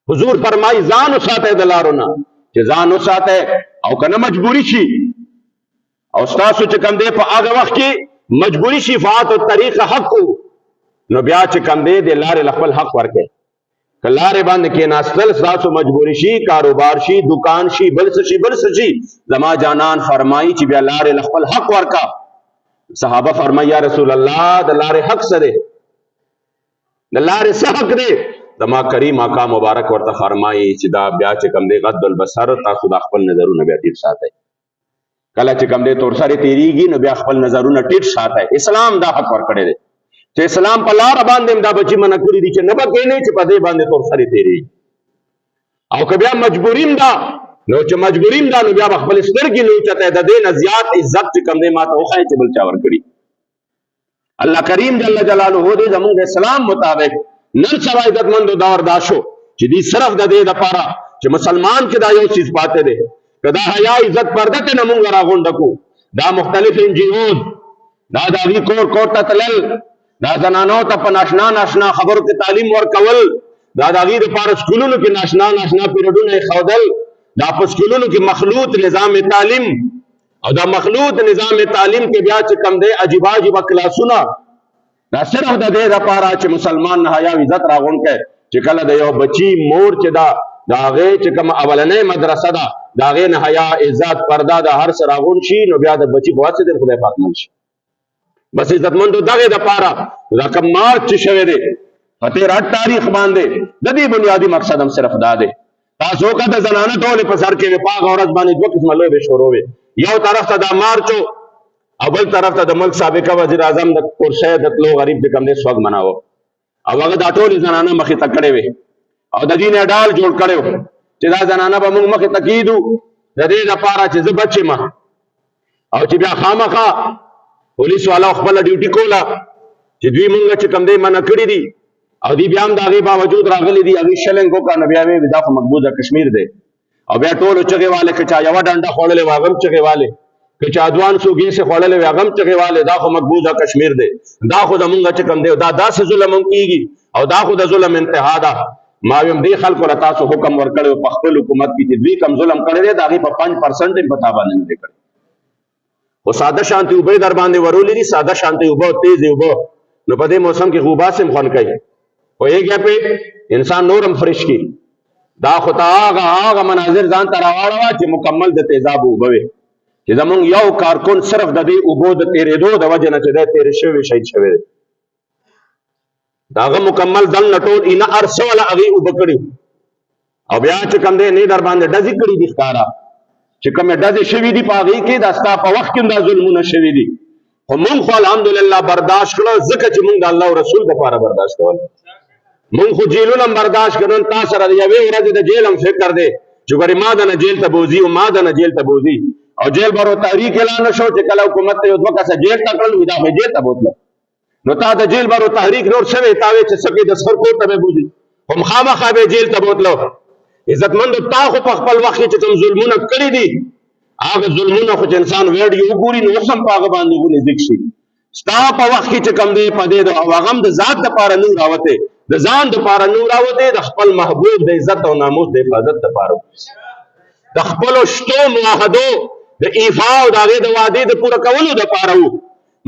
हुजूर फरमाई जान साथ है दलारो ना कि जान साथ है औ कना मजबूरी छी औ स्तासु च कम दे प आगे वक्त की मजबूरी छी फात और तरीका हक नो बिया च कम दे लारे लखपल हक वर्के कलारे बंद के नास्तल सासु मजबूरी शी कारोबार शी दुकान शी बल्स शी जमा जानान फरमाई ची बिया लारे लखपल हक वर्का सहाबा फरमाई या रसूल अल्लाह दलारे हक सदे दलारे सहक दे जमा करीम आका मुबारक वर्ता फरमाई ची दा बिया च कम दे गद्दल बसर ता खुदा खपल नजरू न बिया टिट साथ है कला च कम दे तोर सारे तेरीगी न बिया खपल नजरू न टिट साथ है इस्लाम दा हक वर करे दे चे इस्लाम पलार बांधे दा बची मन करी दी चे नबा केने चे पदे बांधे तोर सारी तेरी औ कबिया मजबूरीम दा नो चे मजबूरीम दा नो बिया खपल स्तर की नो चते द दे नजियात इज्जत चे कम दे मा तो खाए चे बल चावर करी अल्लाह करीम जल्ल जलालु हो दे जमु इस्लाम मुताबिक नर सवा इज्जतमंद दौर दाशो चे दी सिर्फ द दे द पारा चे मुसलमान के दा यो चीज पाते दे कदा हया इज्जत पर्दा ते नमुंगा रागोंडकू दा मुख्तलिफ इंजीओज दा दावी कोर ततलल दा जनानो तप नाशना खबर के तालीम और कवल दा दागी दे पार स्कूलों के नाशना पीरियडों ने खौदल दा स्कूलों की मखलूत निजाम तालीम और दा मखलूत निजाम तालीम के ब्याह च कम दे अजीबा अजीबा क्लासुना दा सिर्फ दा दे दा पारा च मुसलमान हया इज्जत रागों के च कल दे यो बची मोर च दागे च कम अवलने मदरसा दागे न हया इज्जत पर्दा दा हर सरागुन शी नो ब्याह दा बची बहुत से दिन खुदा पाक मन बस इज्जतमंद दागे द पारा रकम मार्च शवे दे फतेह तारीख बांधे ददी बुनियादी मकसद हम सिर्फ दा दे तासो का द जनाना टोले पसर के पाक औरत बानी दो किस्म लो बेशोरोवे यो तरफ दा मार्चो अवल तरफ दा मुल्क साबिका वजीर आजम द कुर्शे द लो गरीब दे कम दे स्वग मनाओ अब अगर दा टोले जनाना मखी तकड़े वे और ददी ने डाल जोड़ करे हो चे दा जनाना बमुंग मखी तकीदू ददी द पारा चे बच्चे मा और चे बिया खामखा पुलिस वाला खपल ड्यूटी कोला चे दुई मुंगा चे कम दे मना कड़ी दी और दी ब्याम दागे बावजूद रागली दी अभी शलें को का नबिया में विदा मकबूजा कश्मीर दे और बिया टोल चगे वाले के चाया वा डंडा खोड़ले वागम चगे वाले که چادوان سوګي سه خړلې هغه هم چغېواله دا خو مقبوضه کشمیر دی دا خو زمونږ چې کوم دی دا داسې ظلم هم کیږي او دا خو د ظلم انتها ده ما ویم دې خلکو له تاسو حکم ورکړی په خپل حکومت کې چې دوی کم ظلم کړی دی د هغې په 5% یې په تا باندې نه دی کړی خو ساده شانتې اوبه یې در باندې ورولې دي ساده شانتې اوبه تیزې اوبه نو په دې موسم کې غوباس هم خوند کوي پوهېږې پې انسان نور هم فرش کړي دا خو ته هغه مناظر ځان ته راواړوه چې مکمل د تیزابو اوبه وي چې زمونږ یو کارکن صرف د دې اوبو د تېرېدو د وجې نه چې دی تېرې شوی شهید شوی دی د هغه مکمل دنګ نه ټول اینه هر څه والا هغې اوبه کړي او بیا چې کوم دی نه در باندې ډزې کړي دي ښکاره چې کومې ډزې شوي دي په هغې کې دا ستا په وخت کې هم دا ظلمونه شوي دي خو مونږ خو الحمدلله برداشت کړه ځکه چې مونږ د الله او رسول دپاره برداشت کول مونږ خو جیلونه هم برداشت کړل تا سره د یوې ورځې د جیل هم فکر دی چې ګورې ما دنه جیل ته بوځي او ما دنه جیل ته بوځي او جیل به تحریک اعلان شو چې کله حکومت ته یو دوه کسه جیل ته کړل وي دا خو جیل ته بوتله نو تا د جیل به تحریک نور شوی تا وې چې سکې د سفر کور ته به بوځي خو مخامخا به جیل ته بوتلو عزتمندو تا خو په خپل وخت کې چې کوم ظلمونه کړي دي هغه ظلمونه خو چې انسان ویډیو وګوري نو اوس هم په هغه باندې غونې ذکر شي ستا په وخت کې چې کوم دی په دې او هغه هم د ذات دپاره نور راوتی د ځان دپاره نور راوتی د خپل محبوب د عزت او ناموس د حفاظت دپاره د خپلو شتو معاهدو د ایفا او د هغې د وعدې د پوره کولو دپاره و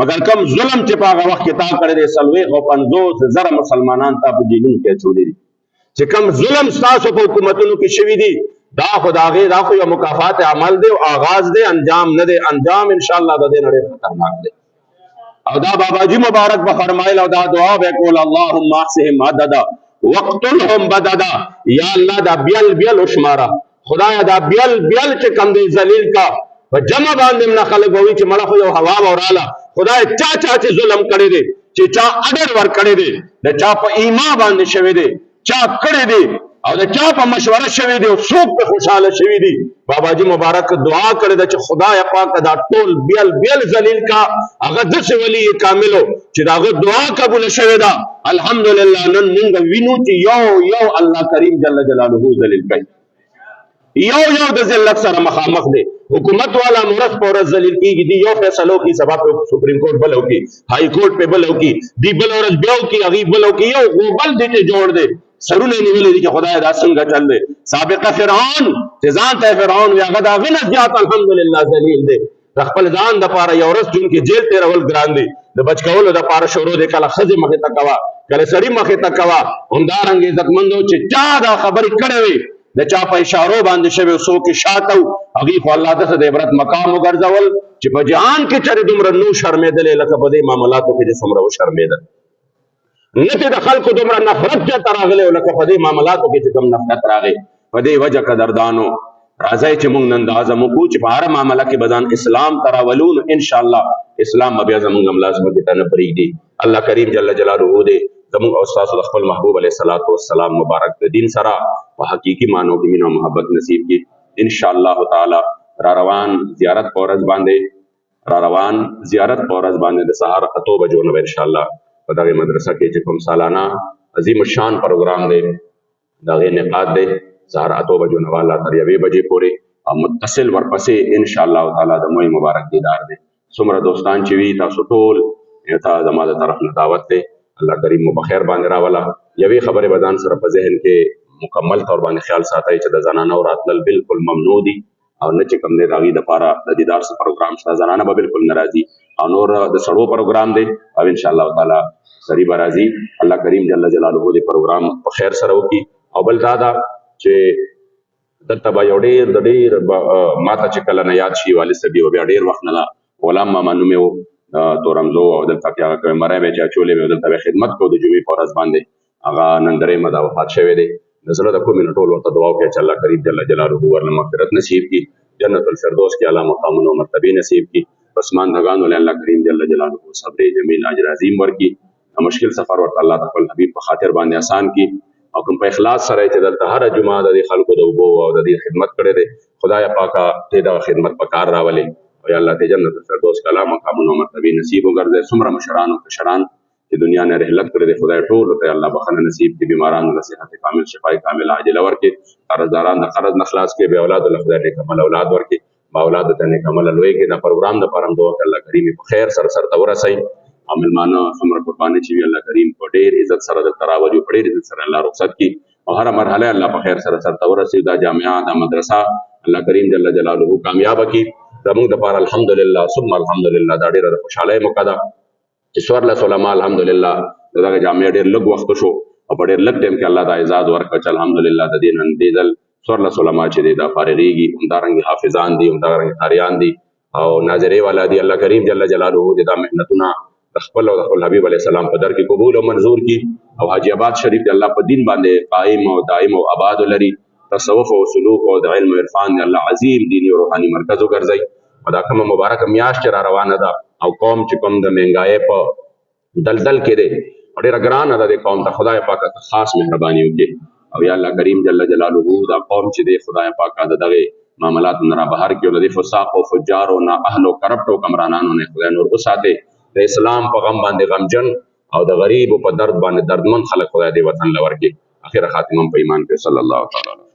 مګر کم ظلم چې په هغه وخت کې تا کړی دی 450,000 مسلمانان تا په جیلونو کې اچولی دي چې کم ظلم ستاسو په حکومتونو کې شوي دي دا خو د هغې دا خو یو مکافات عمل دی او آغاز دی انجام نه دی انجام انشاءالله د دې نه ډېر خطرناک دی او دا باباجي مبارک به فرمایل او دا دعا به کول اللهم احصهم عددا وقتلهم بددا یا الله دا بیل بیل وشماره خدایا دا بیل بیل چې کم دی ذلیل کا په جمع باندې نه خلک وایي چې مړه خو یو هوا وراله خدای چا چې ظلم کړی دی چې چا اډر ور کړی دی د چا په ایما باندې شوی دی چا کړی دی او د چا په مشوره شوی دی او څوک په خوشاله شوی دی باباجي مبارک دعا کړې ده چې خدای پاک دا ټول بیل بیل ذلیل کا هغه داسې ولی کاملو چې دا هغه دعا قبول شوی ده الحمدلله نن موږ وینو چې یو الله کریم جل جلاله ذلیل کوي یو د ذلت سره مخامخ دی حکومت والا مرس پر ذلیل کیږي دی یو فیصلو کی سبا په سپریم کورټ بلو کی ہائی کورٹ په بلو کی دی بل ورځ بیاو کی هغه بلو کی یو بل دې ته جوړ دی سرونه نیولې دي چې خدای دا څنګه چل دی سابقه فرعون چې ځان ته فرعون وي هغه دا غنه زیات الحمدلله ذلیل دی د خپل ځان د پاره یو ورځ جون کې جیل تیرول ګران دی د بچ کولو د پاره شروع دی کله خځې مخې ته کوا کله سړی مخې ته کوا همدارنګه عزتمندو چې چا دا خبرې کړې وي د چا په اشارو باندې شوی څوک شاته هغې خو الله ته د عبرت مقام وګرځول چې په جهان کې چېرې دومره نو شرمېدلې لکه په دې معاملاتو کې چې څومره وشرمېدل نه چې د خلکو دومره نفرت چېرته راغلی او لکه په دې معاملاتو کې چې کوم نفرت راغی په دې وجه قدردانو راځئ چې موږ نن دا عزم وکړو چې په هره معامله کې به ځان اسلام ته راولو نو انشاءالله اسلام به بیا زموږ هم لاس مخې ته نه پرېږدي الله کریم جل جلاله دې زموږ او ستاسو د خپل محبوب علیه الصلاۃ والسلام مبارک د دین سره په حقیقي معنو کې مینه او محبت نصیب کړي انشاءالله تعالی را روان زیارت په ورځ باندې د سهار 8 بجو نه انشاءالله په دغه مدرسه کې چې کوم سالانه عظیم الشان پروګرام دی دغه انعقاد دی سهار 8 بجو نه والا تر 1 بجې پورې او متصل ورپسې انشاءالله تعالی د موي مبارک دیدار دی څومره دوستان چې وي تاسو ټول ته زما د طرف نه دعوت دی الله کریم مو بخیر باندې راولا یوې خبرې به ځان سره په ذهن کې مکمل طور باندې خیال ساتئ چې د زنانو راتلل بالکل ممنوع دي او نه چې کوم دی د هغې دپاره د دیدار څه پروګرام شته زنانه به بالکل نه راځي او نور د سړو پروګرام دی او انشاءالله تعالی سړي به راځي الله کریم جل جلاله دې پروګرام په خیر سره وکړي او بل دا ده چې دلته به یو ډېر ما ته چې کله نه یاد شي والد صاحب یو بیا ډېر وخت نه ده غلام ماما نوم یې تورمزو او دلته کې هغه کیمرې به چې اچولې وې دلته به خدمت کوو د جمعې په ورځ باندې هغه نن درېیمه ده وفات شوی دی د زړه د کومې نه ټول ورته دعا وکړئ چې الله کریم جل جلاله ورله مغفرت نصیب کړي جنت الفردوس کې اعلی مقامونه او مرتبې نصیب کړي پسماندګانو له الله کریم جل جلاله صبر جمیل اجر عظیم ورکړي مشکل سفر ورته الله د خپل حبیب په خاطر باندې آسان کړي او کوم په اخلاص سره چې دلته هره جمعه د خلکو د اوبو او د دې خدمت کړی دی خدای پاکه دې دغه خدمت په کار راولي او یا الله ته جنت الفردوس کې اعلی مقامونه او مرتبې نصیب وګرځي څومره مشران او کشران چې دنیا نه رحلت کړی دی خدای ټول ته الله بخښنه نصیب کړي بیمارانو له صحت کامل شفای کامل عاجله ورکړي قرضداران د قرض نه خلاص کړي بې اولاد له خدای دې کمل اولاد ورکړي با اولاد ته نیک عمل لوي کې دا پروګرام د پرم دوه الله کریم په خیر سره ورسي عمل مانو څومره قرباني چې وي الله کریم په ډېر عزت سره د تراوجو په ډېر عزت سره الله رخصت کی او هر مرحله الله په خیر سره ورسي دا جامعه دا مدرسه الله کریم جل جلاله کامیاب کی زموږ د پاره الحمدلله ثم الحمدلله دا ډېره خوشاله موقع چې څوارلس علما الحمدلله دغه جامع ډېر لږ وخت شو او په ډېر لږ ټیم کې الله دا اعزاز ورکړ چې الحمدلله د دې نن دې ځل څوارلس علما چې دي دا فارغېږي همدارنګې حافظان دي همدارنګې قاریان دي او ناظرې والا دي الله کریم جل جلاله دې دا محنتونه د خپل او د خپل حبیب علیه السلام په در کې قبول او منظور کی او حاجی آباد شریف د الله په دین باندې قائم او دائم او آباد لري تصوف او سلوک او د علم او عرفان الله عظیم دینی او روحاني مرکز وګرځي او دا کومه مبارکه میاشت را روانه ده او قوم چې کوم د مهنګای په دلدل کې دی ډېره ګرانه ده د قوم ته خدای پاک خاص مهرباني وکړي او یا الله کریم جل جلاله دا قوم چې دی خدای پاک د دغه معاملات نه را بهر کړي او د فساق او فجار او نا اهل او کرپټ او کمرانانو نه خدای نور وساتي د اسلام په غم باندې غمجن او د غریب په درد باندې دردمن خلک خدای دې وطن لور کې اخر خاتمه په ایمان کې صلی الله تعالی